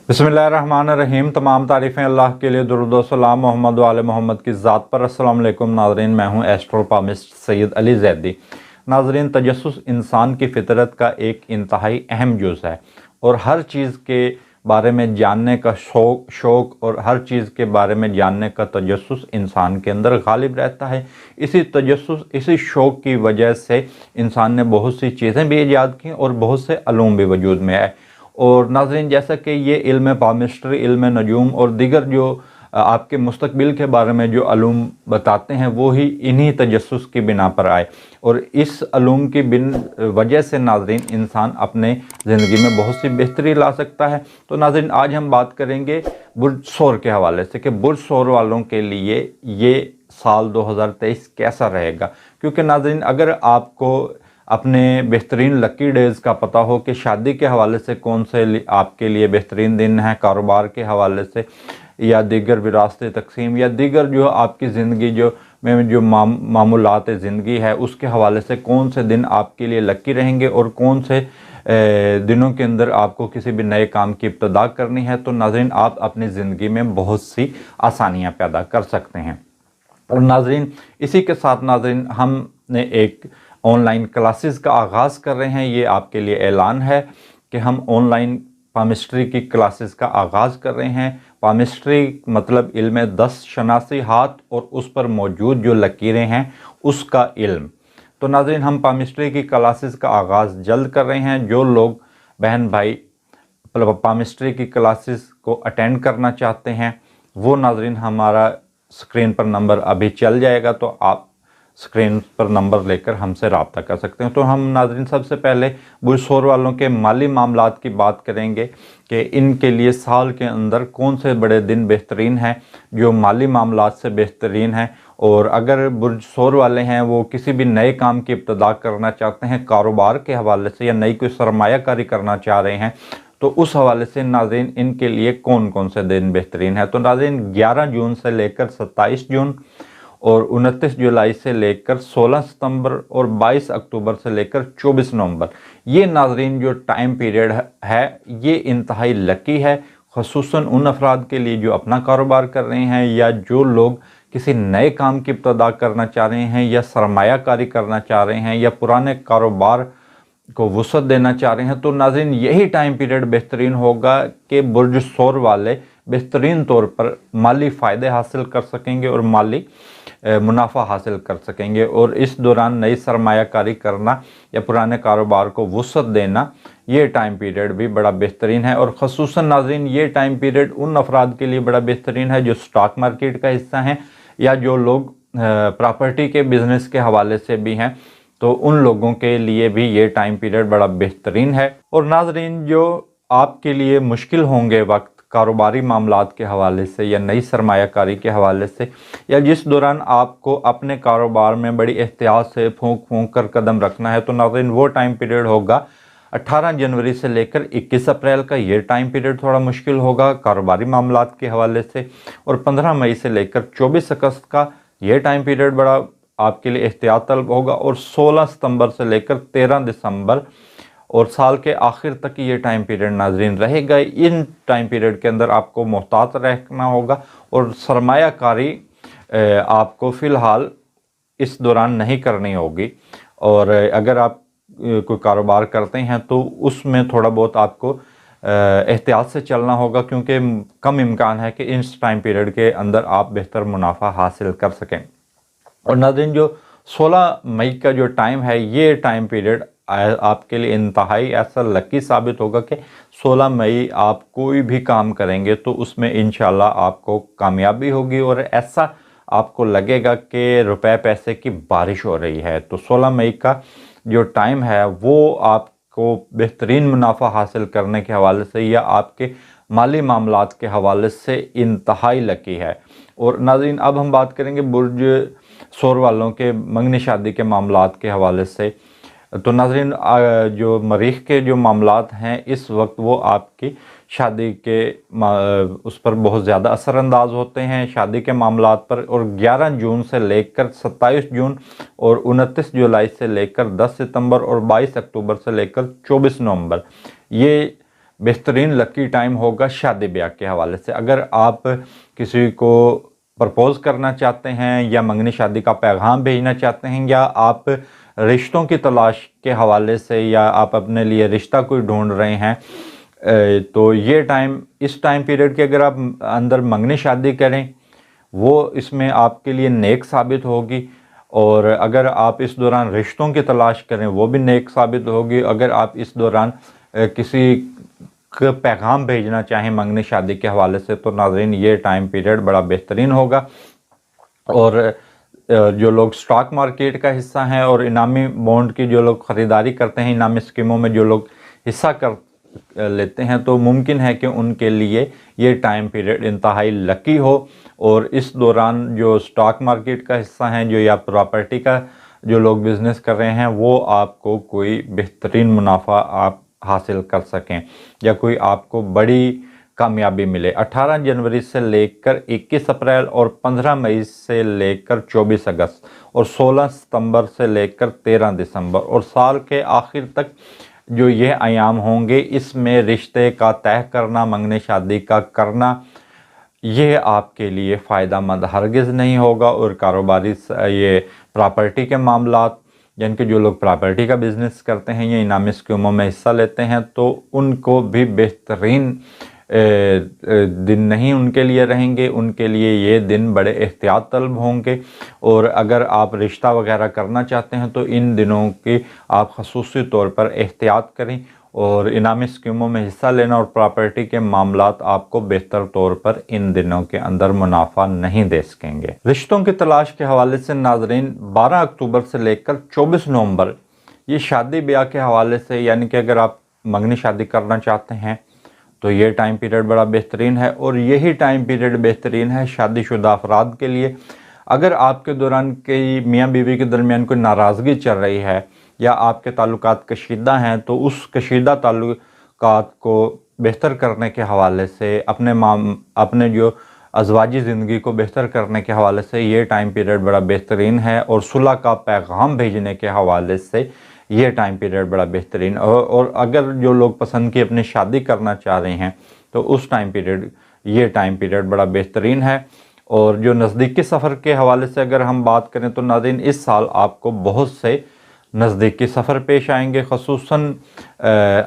बिस्मिल्लाहिर्रहमानिर्रहीम। तमाम तारीफ़ें अल्लाह के लिए, दुरूद व सलाम मोहम्मद वाले मोहम्मद की ज़ात पर। अस्सलाम वालेकुम नाज़रीन, मैं हूँ एस्ट्रोपामिस्ट सैयद अली ज़ैदी। नाज़रीन, तजस्सुस इंसान की फ़ितरत का एक इंतहाई अहम जुज़ है और हर चीज़ के बारे में जानने का शौक़ और हर चीज़ के बारे में जानने का तजस्सुस इंसान के अंदर गालिब रहता है। इसी शौक़ की वजह से इंसान ने बहुत सी चीज़ें भी ईजाद की और बहुत से अलूम भी वजूद में आए। और नाज़रीन, जैसा कि ये इल्म पामिस्ट्री, इल्म नजूम और दीगर जो आपके मुस्तकबिल के बारे में जो अलूम बताते हैं, वो ही इन्हीं तजस्सुस की बिना पर आए और इस अलूम की वजह से नाज़रीन इंसान अपने ज़िंदगी में बहुत सी बेहतरी ला सकता है। तो नाज़रीन, आज हम बात करेंगे बुर्ज सौर के हवाले से कि बुर्ज सौर वालों के लिए ये साल 2023 कैसा रहेगा। क्योंकि नाज़रीन, अगर आपको अपने बेहतरीन लकी डेज़ का पता हो कि शादी के हवाले से कौन से आपके लिए बेहतरीन दिन है, कारोबार के हवाले से या दीगर विरासत तकसीम या दीगर जो आपकी ज़िंदगी जो मामूलात ज़िंदगी है, उसके हवाले से कौन से दिन आपके लिए लकी रहेंगे और कौन से दिनों के अंदर आपको किसी भी नए काम की इब्तिदा करनी है, तो नाज़रीन आप अपनी ज़िंदगी में बहुत सी आसानियाँ पैदा कर सकते हैं। और नाज़रीन, इसी के साथ नाज़रीन हमने एक ऑनलाइन क्लासेस का आगाज़ कर रहे हैं। ये आपके लिए ऐलान है कि हम ऑनलाइन पामिस्ट्री की क्लासेस का आगाज़ कर रहे हैं। पामिस्ट्री मतलब इल्म 10 शनासी हाथ और उस पर मौजूद जो लकीरें हैं उसका इल्म। तो नाज़रीन, हम पामिस्ट्री की क्लासेस का आगाज़ जल्द कर रहे हैं। जो लोग बहन भाई पामिस्ट्री की क्लासेस को अटेंड करना चाहते हैं, वो नाज़रीन हमारा स्क्रीन पर नंबर अभी चल जाएगा, तो आप स्क्रीन पर नंबर लेकर हमसे रब्ता कर सकते हैं। तो हम नाज़रीन सबसे पहले बुर्ज सौर वालों के माली मामलात की बात करेंगे कि इनके लिए साल के अंदर कौन से बड़े दिन बेहतरीन हैं जो माली मामलात से बेहतरीन हैं। और अगर बुर्ज सौर वाले हैं वो किसी भी नए काम की इब्तिदा करना चाहते हैं कारोबार के हवाले से या नई कोई सरमायाकारी करना चाह रहे हैं, तो उस हवाले से नाज़रीन इनके लिए कौन कौन से दिन बेहतरीन है। तो नाज़रीन 11 जून से लेकर 27 जून और 29 जुलाई से लेकर 16 सितंबर और 22 अक्टूबर से लेकर 24 नवंबर, ये नाज़रीन जो टाइम पीरियड है ये इंतहाई लकी है, ख़ुसूसन उन अफराद के लिए जो अपना कारोबार कर रहे हैं या जो लोग किसी नए काम की इब्तिदा करना चाह रहे हैं या सरमायाकारी करना चाह रहे हैं या पुराने कारोबार को वसअत देना चाह रहे हैं। तो नाज़रीन यही टाइम पीरियड बेहतरीन होगा कि बुर्ज सौर वाले बेहतरीन तौर पर माली फ़ायदे हासिल कर सकेंगे और माली मुनाफा हासिल कर सकेंगे। और इस दौरान नई सरमायाकारी करना या पुराने कारोबार को वसअत देना, ये टाइम पीरियड भी बड़ा बेहतरीन है। और ख़ुसूसन नाज़रीन ये टाइम पीरियड उन अफराद के लिए बड़ा बेहतरीन है जो स्टॉक मार्केट का हिस्सा हैं या जो लोग प्रॉपर्टी के बिज़नेस के हवाले से भी हैं, तो उन लोगों के लिए भी ये टाइम पीरियड बड़ा बेहतरीन है। और नाज़रीन जो आपके लिए मुश्किल होंगे वक्त कारोबारी मामलात के हवाले से या नई सरमायाकारी के हवाले से, या जिस दौरान आपको अपने कारोबार में बड़ी एहतियात से फूंक कर कदम रखना है, तो नाज़रीन वो टाइम पीरियड होगा 18 जनवरी से लेकर 21 अप्रैल का। ये टाइम पीरियड थोड़ा मुश्किल होगा कारोबारी मामलात के हवाले से। और 15 मई से लेकर 24 अगस्त का ये टाइम पीरियड बड़ा आपके लिए एहतियात तलब होगा। और 16 सितंबर से लेकर 13 दिसंबर और साल के आखिर तक ये टाइम पीरियड नाज़रीन रहेगा। इन टाइम पीरियड के अंदर आपको मोहतात रहना होगा और सरमायाकारी आपको फ़िलहाल इस दौरान नहीं करनी होगी। और अगर आप कोई कारोबार करते हैं तो उसमें थोड़ा बहुत आपको एहतियात से चलना होगा, क्योंकि कम इम्कान है कि इस टाइम पीरियड के अंदर आप बेहतर मुनाफा हासिल कर सकें। और नाज़रीन जो 16 मई का जो टाइम है, ये टाइम पीरियड आपके लिए इंतहाई ऐसा लकी साबित होगा कि 16 मई आप कोई भी काम करेंगे तो उसमें इंशाल्लाह आपको कामयाबी होगी और ऐसा आपको लगेगा कि रुपए पैसे की बारिश हो रही है। तो 16 मई का जो टाइम है वो आपको बेहतरीन मुनाफा हासिल करने के हवाले से या आपके माली मामलात के हवाले से इंतहाई लकी है। और नाज़रीन अब हम बात करेंगे बुर्ज सौर वालों के मंगनी शादी के मामलात के हवाले से। तो नाज़रीन जो मरीख़ के जो मामलात हैं इस वक्त वो आपकी शादी के उस पर बहुत ज़्यादा असरअंदाज होते हैं शादी के मामलात पर। और 11 जून से लेकर 27 जून और 29 जुलाई से लेकर 10 सितंबर और 22 अक्टूबर से लेकर 24 नवंबर, ये بہترین لکی ٹائم ہوگا شادی بیاہ کے حوالے سے۔ اگر آپ کسی کو پرپوز کرنا چاہتے ہیں یا منگنی شادی کا پیغام بھیجنا چاہتے ہیں یا آپ رشتوں کی تلاش کے حوالے سے یا آپ اپنے لیے رشتہ کوئی ڈھونڈ رہے ہیں تو یہ ٹائم، اس ٹائم پیریڈ کے اگر آپ اندر منگنی شادی کریں وہ اس میں آپ کے لیے نیک ثابت ہوگی، اور اگر آپ اس دوران رشتوں کی تلاش کریں وہ بھی نیک ثابت ہوگی۔ اگر آپ اس دوران کسی کا پیغام بھیجنا چاہیں منگنی شادی کے حوالے سے تو ناظرین یہ ٹائم پیریڈ بڑا بہترین ہوگا۔ اور جو لوگ سٹاک مارکیٹ کا حصہ ہیں اور انعامی بونڈ کی جو لوگ خریداری کرتے ہیں، انعامی اسکیموں میں جو لوگ حصہ لیتے ہیں تو ممکن ہے کہ ان کے لیے یہ ٹائم پیریڈ انتہائی لکی ہو، اور اس دوران جو سٹاک مارکیٹ کا حصہ ہیں جو یا پراپرٹی کا جو لوگ بزنس کر رہے ہیں وہ آپ کو کوئی بہترین منافع آپ حاصل کر سکیں یا کوئی آپ کو بڑی کامیابی ملے۔ 18 جنوری سے لے کر 21 اپریل اور 15 مئی سے لے کر 24 اگست اور 16 ستمبر سے لے کر 13 دسمبر اور سال کے آخر تک جو یہ ایام ہوں گے، اس میں رشتے کا طے کرنا، منگنی شادی کا کرنا، یہ آپ کے لیے فائدہ مند ہرگز نہیں ہوگا۔ اور کاروباری یہ پراپرٹی کے معاملات، یعنی کہ جو لوگ پراپرٹی کا بزنس کرتے ہیں یا انعامی اسکیموں میں حصہ لیتے ہیں تو ان کو بھی بہترین دن نہیں ان کے لیے رہیں گے، ان کے لیے یہ دن بڑے احتیاط طلب ہوں گے۔ اور اگر آپ رشتہ وغیرہ کرنا چاہتے ہیں تو ان دنوں کی آپ خصوصی طور پر احتیاط کریں، اور انعامی اسکیموں میں حصہ لینا اور پراپرٹی کے معاملات آپ کو بہتر طور پر ان دنوں کے اندر منافع نہیں دے سکیں گے۔ رشتوں کی تلاش کے حوالے سے ناظرین 12 اکتوبر سے لے کر 24 نومبر یہ شادی بیاہ کے حوالے سے، یعنی کہ اگر آپ منگنی شادی کرنا چاہتے ہیں تو یہ ٹائم پیریڈ بڑا بہترین ہے، اور یہی ٹائم پیریڈ بہترین ہے شادی شدہ افراد کے لیے۔ اگر آپ کے دوران کئی میاں بیوی کے درمیان کوئی ناراضگی چل رہی ہے یا آپ کے تعلقات کشیدہ ہیں تو اس کشیدہ تعلقات کو بہتر کرنے کے حوالے سے، اپنے جو ازواجی زندگی کو بہتر کرنے کے حوالے سے یہ ٹائم پیریڈ بڑا بہترین ہے، اور صلح کا پیغام بھیجنے کے حوالے سے یہ ٹائم پیریڈ بڑا بہترین، اور اگر جو لوگ پسند کی اپنی شادی کرنا چاہ رہے ہیں تو اس یہ ٹائم پیریڈ بڑا بہترین ہے۔ اور جو نزدیکی سفر کے حوالے سے اگر ہم بات کریں تو ناظرین اس سال آپ کو بہت سے نزدیکی سفر پیش آئیں گے، خصوصاً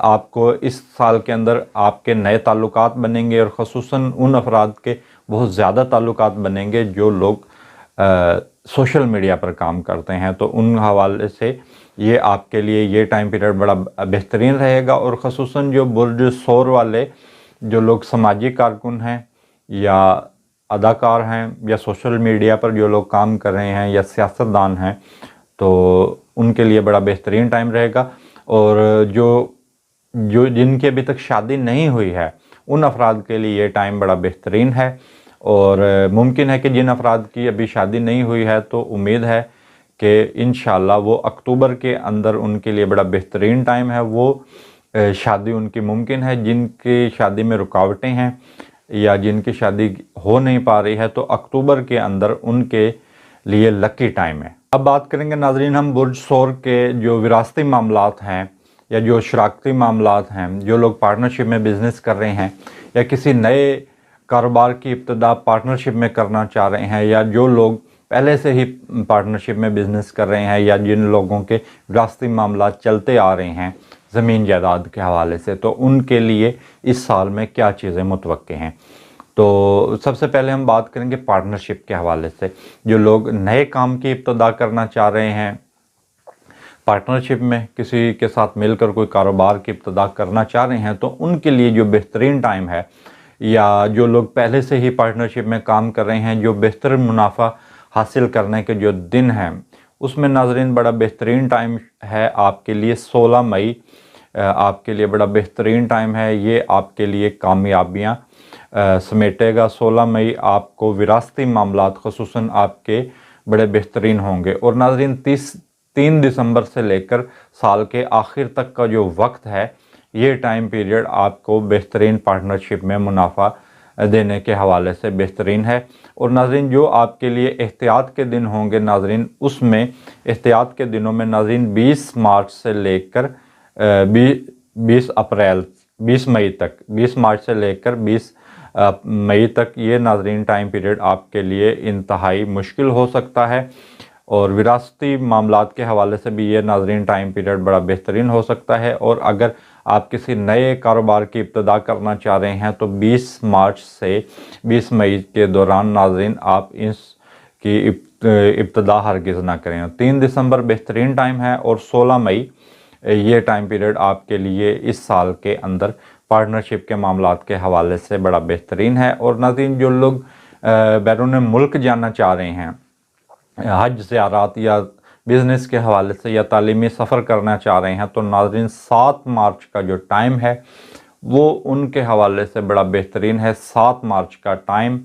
آپ کو اس سال کے اندر آپ کے نئے تعلقات بنیں گے، اور خصوصاً ان افراد کے بہت زیادہ تعلقات بنیں گے جو لوگ سوشل میڈیا پر کام کرتے ہیں، تو ان حوالے سے یہ آپ کے لیے یہ ٹائم پیریڈ بڑا بہترین رہے گا۔ اور خصوصاً جو برج ثور والے جو لوگ سماجی کارکن ہیں یا اداکار ہیں یا سوشل میڈیا پر جو لوگ کام کر رہے ہیں یا سیاستدان ہیں تو ان کے لیے بڑا بہترین ٹائم رہے گا۔ اور جن کی ابھی تک شادی نہیں ہوئی ہے ان افراد کے لیے یہ ٹائم بڑا بہترین ہے، اور ممکن ہے کہ جن افراد کی ابھی شادی نہیں ہوئی ہے تو امید ہے کہ انشاءاللہ وہ اکتوبر کے اندر ان کے لیے بڑا بہترین ٹائم ہے، وہ شادی ان کی ممکن ہے۔ جن کی شادی میں رکاوٹیں ہیں یا جن کی شادی ہو نہیں پا رہی ہے تو اکتوبر کے اندر ان کے لیے لکی ٹائم ہے۔ اب بات کریں گے ناظرین ہم برج ثور کے جو وراثتی معاملات ہیں یا جو شراکتی معاملات ہیں، جو لوگ پارٹنرشپ میں بزنس کر رہے ہیں یا کسی نئے کاروبار کی ابتدا پارٹنرشپ میں کرنا چاہ رہے ہیں، یا جو لوگ پہلے سے ہی پارٹنرشپ میں بزنس کر رہے ہیں، یا جن لوگوں کے وراثتی معاملات چلتے آ رہے ہیں زمین جائیداد کے حوالے سے، تو ان کے لیے اس سال میں کیا چیزیں متوقع ہیں۔ تو سب سے پہلے ہم بات کریں گے پارٹنرشپ کے حوالے سے۔ جو لوگ نئے کام کی ابتدا کرنا چاہ رہے ہیں، پارٹنرشپ میں کسی کے ساتھ مل کر کوئی کاروبار کی ابتدا کرنا چاہ رہے ہیں تو ان کے لیے جو بہترین ٹائم ہے، یا جو لوگ پہلے سے ہی پارٹنرشپ میں کام کر رہے ہیں جو بہتر منافع حاصل کرنے کے جو دن ہیں اس میں ناظرین بڑا بہترین ٹائم ہے آپ کے لیے 16 مئی آپ کے لیے بڑا بہترین ٹائم ہے۔ یہ آپ کے لیے کامیابیاں سمیٹے گا۔ 16 مئی آپ کو وراثتی معاملات خصوصاً آپ کے بڑے بہترین ہوں گے۔ اور ناظرین 3 دسمبر سے لے کر سال کے آخر تک کا جو وقت ہے یہ ٹائم پیریڈ آپ کو بہترین پارٹنرشپ میں منافع دینے کے حوالے سے بہترین ہے۔ اور ناظرین جو آپ کے لیے احتیاط کے دن ہوں گے ناظرین، اس میں احتیاط کے دنوں میں ناظرین 20 مارچ سے لے کر 20 اپریل 20 मई तक, 20 मार्च से लेकर 20 मई तक ये नाज़रीन टाइम पीरियड आपके लिए इंतहाई मुश्किल हो सकता है। और विरासती मामलात के हवाले से भी ये नाज़रीन टाइम पीरियड बड़ा बेहतरीन हो सकता है। और अगर आप किसी नए कारोबार की इब्तदा करना चाह रहे हैं तो 20 मार्च से 20 मई के दौरान नाज़रीन आप इसकी इब्तदा हरगिज़ ना करें। 3 दिसंबर बेहतरीन टाइम है और 16 मई ये टाइम पीरियड आपके लिए इस साल के अंदर पार्टनरशिप के मामलात के हवाले से बड़ा बेहतरीन है। और नाज़रीन जो लोग बैरून मुल्क जाना चाह रहे हैं हज ज़ियारत या बिज़नेस के हवाले से या तालीमी सफ़र करना चाह रहे हैं तो नाज़रीन 7 मार्च का जो टाइम है वो उनके हवाले से बड़ा बेहतरीन है। 7 मार्च का टाइम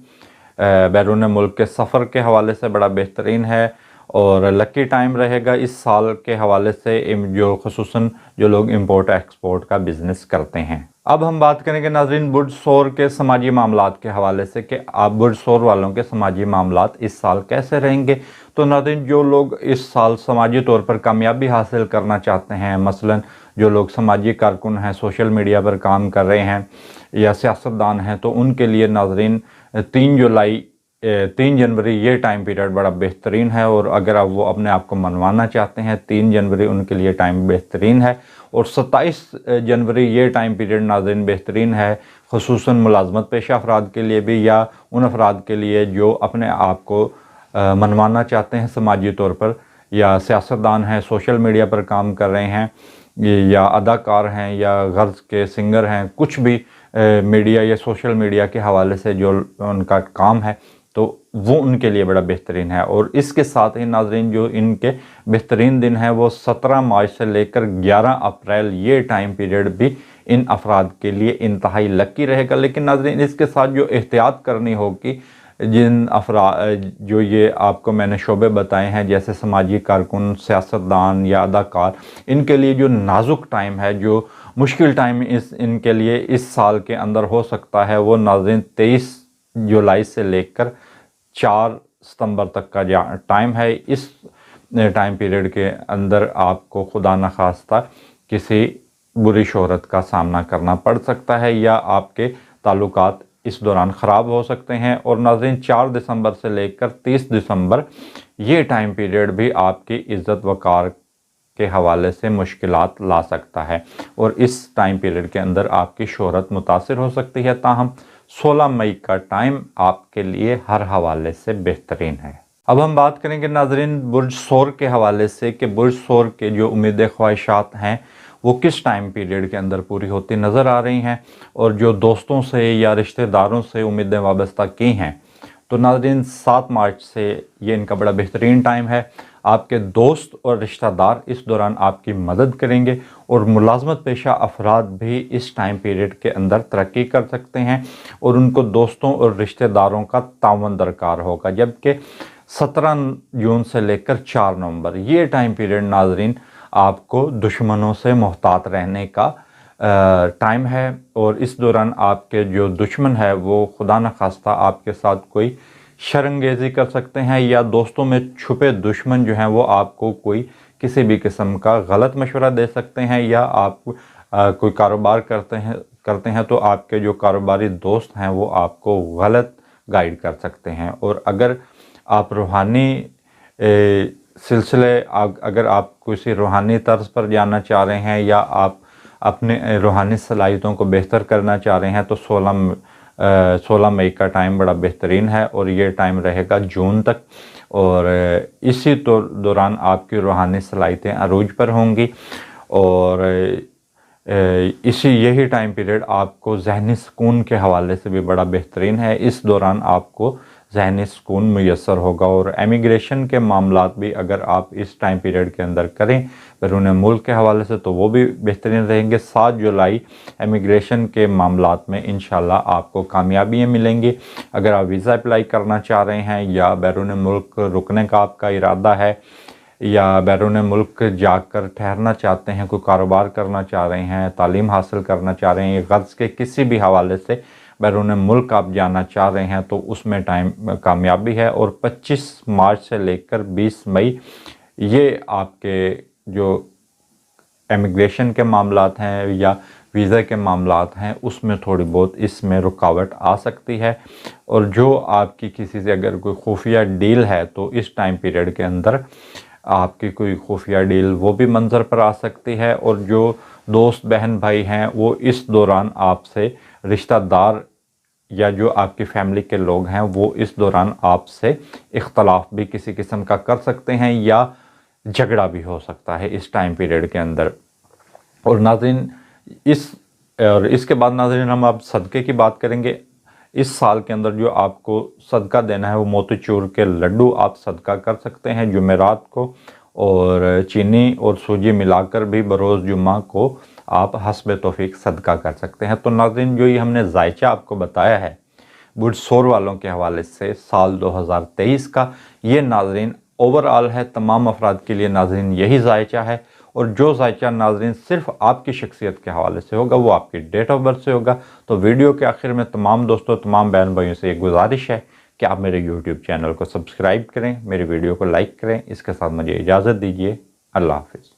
बैरून मुल्क के सफ़र के हवाले से बड़ा बेहतरीन है और लकी टाइम रहेगा इस साल के हवाले से जो ख़ुसूसन जो लोग इंपोर्ट एक्सपोर्ट का बिज़नेस करते हैं। अब हम बात करेंगे नाज़रीन बुर्ज सौर के समाजी मामलात के हवाले से कि आप बुर्ज सौर वालों के समाजी मामलात इस साल कैसे रहेंगे। तो नाज़रीन जो लोग इस साल समाजी तौर पर कामयाबी हासिल करना चाहते हैं, मसलन जो लोग समाजी कारकुन हैं, सोशल मीडिया पर काम कर रहे हैं या सियासतदान हैं, तो उनके लिए नाज़रीन 3 जनवरी ये टाइम पीरियड बड़ा बेहतरीन है। और अगर आप वो अपने आप को मनवाना चाहते हैं 3 जनवरी उनके लिए टाइम बेहतरीन है। और 27 जनवरी ये टाइम पीरियड नाज़रीन बेहतरीन है, ख़ुसूसन मुलाजमत पेशा अफराद के लिए भी या उन अफराद के लिए जो अपने आप को मनवाना चाहते हैं समाजी तौर पर, या सियासतदान हैं, सोशल मीडिया पर काम कर रहे हैं, या अदाकार हैं या गर्ज़ के सिंगर हैं, कुछ भी मीडिया या सोशल मीडिया के हवाले से जो उनका काम है तो वो उनके लिए बड़ा बेहतरीन है। और इसके साथ ही नाज़रीन जो इनके बेहतरीन दिन है वो 17 मार्च से लेकर 11 अप्रैल ये टाइम पीरियड भी इन अफराद के लिए इंतहाई लकी रहेगा। लेकिन नाज़रीन इसके साथ जो एहतियात करनी होगी, जिन अफराद जो ये आपको मैंने शोबे बताए हैं जैसे समाजी कारकुन, सियासतदान या अदाकार, इनके लिए जो नाजुक टाइम है, जो मुश्किल टाइम इनके लिए इस साल के अंदर हो सकता है वो नाज़रीन 23 जुलाई से लेकर 4 सितंबर तक का टाइम है। इस टाइम पीरियड के अंदर आपको खुदा न खास्ता किसी बुरी शोहरत का सामना करना पड़ सकता है या आपके ताल्लुकात इस दौरान ख़राब हो सकते हैं। और नाज़रीन 4 दिसंबर से लेकर 30 दिसंबर ये टाइम पीरियड भी आपकी इज़्ज़त वक़ार के हवाले से मुश्किलात ला सकता है और इस टाइम पीरियड के अंदर आपकी शोहरत मुतासिर हो सकती है। ताहम 16 मई का टाइम आपके लिए हर हवाले से बेहतरीन है। अब हम बात करेंगे नाज़रीन बुर्ज सौर के हवाले से कि बुर्ज सौर के जो उम्मीदें ख्वाहिशात हैं वो किस टाइम पीरियड के अंदर पूरी होती नज़र आ रही हैं, और जो दोस्तों से या रिश्तेदारों से उम्मीदें वाबस्ता की हैं तो नाज़रीन 7 मार्च से ये इनका बड़ा बेहतरीन टाइम है। आपके दोस्त और रिश्तेदार इस दौरान आपकी मदद करेंगे और मुलाजमत पेशा अफराद भी इस टाइम पीरियड के अंदर तरक्की कर सकते हैं और उनको दोस्तों और रिश्तेदारों का तावन दरकार होगा। जबकि 17 जून से लेकर 4 नवंबर ये टाइम पीरियड नाज़रीन आपको दुश्मनों से मोहतात रहने का टाइम है और इस दौरान आपके जो दुश्मन है वो खुदा न खास्ता आपके साथ कोई शर्मंगेज़ी कर सकते हैं या दोस्तों में छुपे दुश्मन जो हैं वो आपको कोई किसी भी किस्म का गलत मशवरा दे सकते हैं, या आप कोई कारोबार करते हैं तो आपके जो कारोबारी दोस्त हैं वो आपको गलत गाइड कर सकते हैं। और अगर आप रूहानी सिलसिले अगर आप किसी रूहानी तर्ज पर जाना चाह रहे हैं या आप अपने रूहानी सलाहियतों को बेहतर करना चाह रहे हैं तो 16 मई का टाइम बड़ा बेहतरीन है और ये टाइम रहेगा जून तक। और इसी दौरान आपकी रूहानी सलाहियतें अरूज पर होंगी और यही टाइम पीरियड आपको ज़हनी सुकून के हवाले से भी बड़ा बेहतरीन है। इस दौरान आपको ज़हनी सुकून मुयस्सर होगा और एमिग्रेशन के मामलात भी अगर आप इस टाइम पीरियड के अंदर करें बैरून मुल्क के हवाले से तो वो भी बेहतरीन रहेंगे। 7 जुलाई एमिग्रेशन के मामलात में इंशाल्लाह आपको कामयाबियाँ मिलेंगी। अगर आप वीज़ा अप्लाई करना चाह रहे हैं या बैरून मुल्क रुकने का आपका इरादा है या बैरून मुल्क जाकर ठहरना चाहते हैं, कोई कारोबार करना चाह रहे हैं, तालीम हासिल करना चाह रहे हैं, गर्ज़ के किसी भी हवाले से बैरून मुल्क आप जाना चाह रहे हैं तो उसमें टाइम कामयाबी है। और 25 मार्च से लेकर 20 मई ये आपके जो एमिग्रेशन के मामलात हैं या ویزا کے معاملات ہیں اس میں تھوڑی بہت اس میں رکاوٹ آ سکتی ہے، اور جو آپ کی کسی سے اگر کوئی خفیہ ڈیل ہے تو اس ٹائم پیریڈ کے اندر آپ کی کوئی خفیہ ڈیل وہ بھی منظر پر آ سکتی ہے، اور جو دوست بہن بھائی ہیں وہ اس دوران آپ سے، رشتہ دار یا جو آپ کی فیملی کے لوگ ہیں وہ اس دوران آپ سے اختلاف بھی کسی قسم کا کر سکتے ہیں، یا جھگڑا بھی ہو سکتا ہے اس ٹائم پیریڈ کے اندر۔ اور ناظرین اس کے بعد ناظرین ہم اب صدقے کی بات کریں گے۔ اس سال کے اندر جو آپ کو صدقہ دینا ہے وہ موتی چور کے لڈو آپ صدقہ کر سکتے ہیں جمعرات کو، اور چینی اور سوجی ملا کر بھی بروز جمعہ کو آپ حسب توفیق صدقہ کر سکتے ہیں۔ تو ناظرین جو یہ ہم نے ذائچہ آپ کو بتایا ہے بڑھ سور والوں کے حوالے سے سال 2023 کا، یہ ناظرین اوورآل ہے، تمام افراد کے لیے ناظرین یہی ذائچہ ہے، اور جو ذائچہ ناظرین صرف آپ کی شخصیت کے حوالے سے ہوگا وہ آپ کی ڈیٹ آف برتھ سے ہوگا۔ تو ویڈیو کے آخر میں تمام دوستوں، تمام بہن بھائیوں سے یہ گزارش ہے کہ آپ میرے یوٹیوب چینل کو سبسکرائب کریں، میری ویڈیو کو لائک کریں۔ اس کے ساتھ مجھے اجازت دیجیے، اللہ حافظ۔